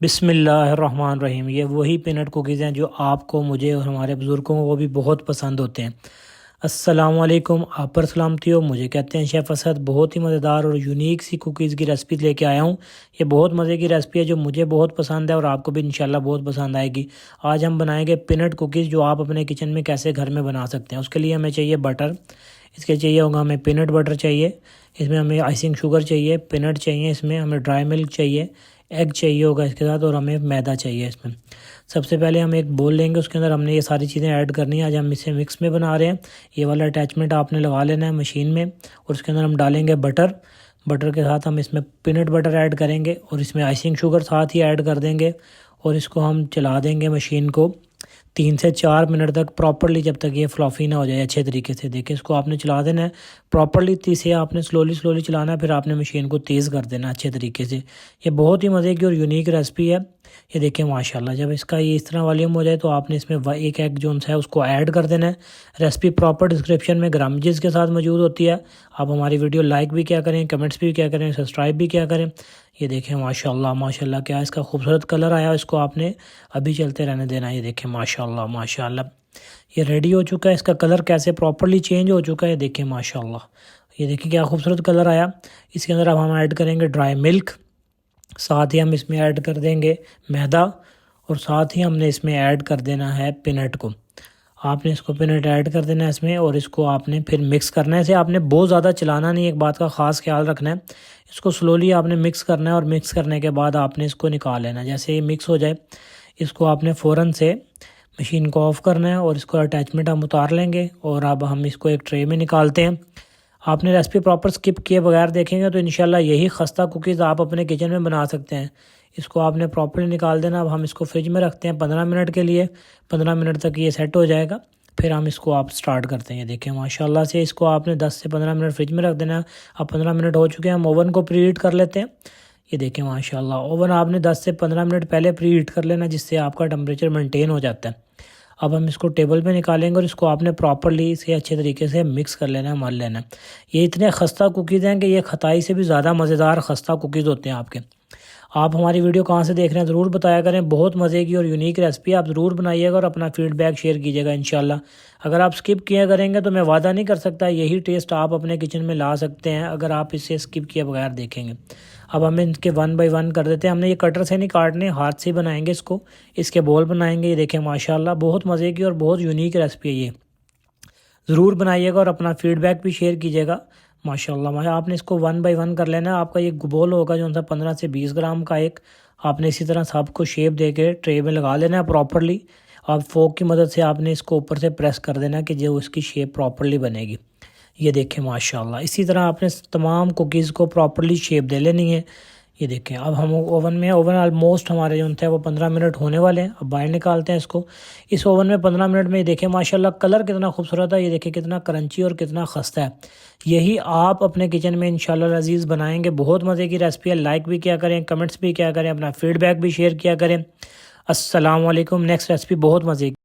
बिस्मिल्लाहिर्रहमानिर्रहीम। ये वही पीनट कुकीज़ हैं जो आपको, मुझे और हमारे बुज़ुर्गों को भी बहुत पसंद होते हैं। अस्सलाम वालेकुम, आप पर सलामती हो। मुझे कहते हैं शेफ़ असद। बहुत ही मज़ेदार और यूनिक सी कुकीज़ की रेसिपी लेके आया हूँ। ये बहुत मज़े की रेसिपी है जो मुझे बहुत पसंद है और आपको भी इंशाल्लाह बहुत पसंद आएगी। आज हम बनाएंगे पीनट कुकीज़ जो आप अपने किचन में कैसे घर में बना सकते हैं। उसके लिए हमें चाहिए बटर, इसके चाहिए होगा हमें पीनट बटर चाहिए, इसमें हमें आइसिंग शुगर चाहिए, पीनट चाहिए, इसमें हमें ड्राई मिल्क चाहिए, एग चाहिए होगा इसके साथ, और हमें मैदा चाहिए इसमें। सबसे पहले हम एक बोल लेंगे, उसके अंदर हमने ये सारी चीज़ें ऐड करनी है। आज हम इसे मिक्स में बना रहे हैं। ये वाला अटैचमेंट आपने लगा लेना है मशीन में, और उसके अंदर हम डालेंगे बटर। बटर के साथ हम इसमें पीनट बटर ऐड करेंगे और इसमें आइसिंग शुगर साथ ही ऐड कर देंगे, और इसको हम चला देंगे मशीन को 3 से 4 मिनट तक प्रॉपरली, जब तक ये फ्लॉफी ना हो जाए अच्छे तरीके से। देखिए, इसको आपने चला देना है प्रॉपरली, से आपने स्लोली स्लोली चलाना है, फिर आपने मशीन को तेज़ कर देना अच्छे तरीके से। ये बहुत ही मज़े की और यूनिक रेसिपी है। ये देखिए माशाल्लाह, जब इसका ये इस तरह वॉल्यूम हो जाए तो आपने इसमें एक एग जो है उसको ऐड कर देना है। रेसिपी प्रॉपर डिस्क्रिप्शन में ग्रामेजेस के साथ मौजूद होती है। आप हमारी वीडियो लाइक भी क्या करें, कमेंट्स भी क्या करें, सब्सक्राइब भी क्या करें। ये देखें माशाल्लाह माशाल्लाह, क्या इसका खूबसूरत कलर आया। इसको आपने अभी चलते रहने देना। ये देखें माशाल्लाह माशाल्लाह, ये रेडी हो चुका है। इसका कलर कैसे प्रॉपरली चेंज हो चुका है, देखें माशाल्लाह। ये देखिए क्या खूबसूरत कलर आया। इसके अंदर अब हम ऐड करेंगे ड्राई मिल्क, साथ ही हम इसमें ऐड कर देंगे मैदा, और साथ ही हमने इसमें ऐड कर देना है पीनट को। आपने इसको पीनट ऐड कर देना है इसमें, और इसको आपने फिर मिक्स करना है। इसे आपने बहुत ज़्यादा चलाना नहीं, एक बात का ख़ास ख्याल रखना है। इसको स्लोली आपने मिक्स करना है, और मिक्स करने के बाद आपने इसको निकाल लेना है। जैसे ये मिक्स हो जाए, इसको आपने फ़ौरन से मशीन को ऑफ़ करना है, और इसको अटैचमेंट हम उतार लेंगे, और अब हम इसको एक ट्रे में निकालते हैं। आपने रेसिपी प्रॉपर स्किप किए बगैर देखेंगे तो इंशाल्लाह यही खस्ता कुकीज़ आप अपने किचन में बना सकते हैं। इसको आपने प्रॉपर्ली निकाल देना। अब हम इसको फ्रिज में रखते हैं 15 मिनट के लिए। 15 मिनट तक ये सेट हो जाएगा, फिर हम इसको आप स्टार्ट करते हैं। देखें माशाल्लाह से, इसको आपने 10 से 15 मिनट फ्रिज में रख देना है। अब 15 मिनट हो चुके हैं, हम ओवन को प्री हीट कर लेते हैं। ये देखें माशाल्लाह, ओवन आपने 10 से 15 मिनट पहले प्री हीट कर लेना, जिससे आपका टेम्परेचर मेंटेन हो जाता है। अब हम इसको टेबल पे निकालेंगे, और इसको आपने प्रॉपरली इसे अच्छे तरीके से मिक्स कर लेना है, मल लेना है। ये इतने खस्ता कुकीज़ हैं कि ये खताई से भी ज़्यादा मज़ेदार खस्ता कुकीज़ होते हैं आपके। आप हमारी वीडियो कहाँ से देख रहे हैं ज़रूर बताया करें। बहुत मज़े की और यूनिक रेसिपी आप ज़रूर बनाइएगा, और अपना फीडबैक शेयर कीजिएगा इंशाल्लाह। अगर आप स्किप किया करेंगे तो मैं वादा नहीं कर सकता यही टेस्ट आप अपने किचन में ला सकते हैं, अगर आप इसे स्किप किए बगैर देखेंगे। अब हमें इनके 1 बाय 1 कर देते हैं। हमने ये कटर से नहीं काटने, हाथ से बनाएंगे इसको। इसके बॉल बनाएंगे। ये देखें माशाल्लाह, बहुत मज़े की और बहुत यूनिक रेसिपी है ये। ज़रूर बनाइएगा और अपना फीडबैक भी शेयर कीजिएगा। माशाल्लाह आपने इसको 1 बाय 1 कर लेना है। आपका ये बॉल होगा जो सा 15 से 20 ग्राम का एक। आपने इसी तरह सबको शेप दे के ट्रे में लगा लेना है प्रॉपरली। और फोक की मदद से आपने इसको ऊपर से प्रेस कर देना है कि जो उसकी शेप प्रॉपरली बनेगी। ये देखें माशाल्लाह, इसी तरह आपने तमाम कुकीज़ को प्रॉपरली शेप दे लेनी है। ये देखें, अब हम ओवन में, ओवन ऑलमोस्ट हमारे जो थे वो 15 मिनट होने वाले हैं। अब बाहर निकालते हैं इसको। इस ओवन में 15 मिनट में ये देखें माशाल्लाह कलर कितना खूबसूरत है। ये देखें कितना क्रंची और कितना खस्ता है। यही आप अपने किचन में इंशाल्लाह अज़ीज़ बनाएंगे। बहुत मज़े की रेसिपी है। लाइक भी क्या करें, कमेंट्स भी क्या करें, अपना फीडबैक भी शेयर किया करें। अस्सलाम वालेकुम। नेक्स्ट रेसिपी बहुत मज़े की।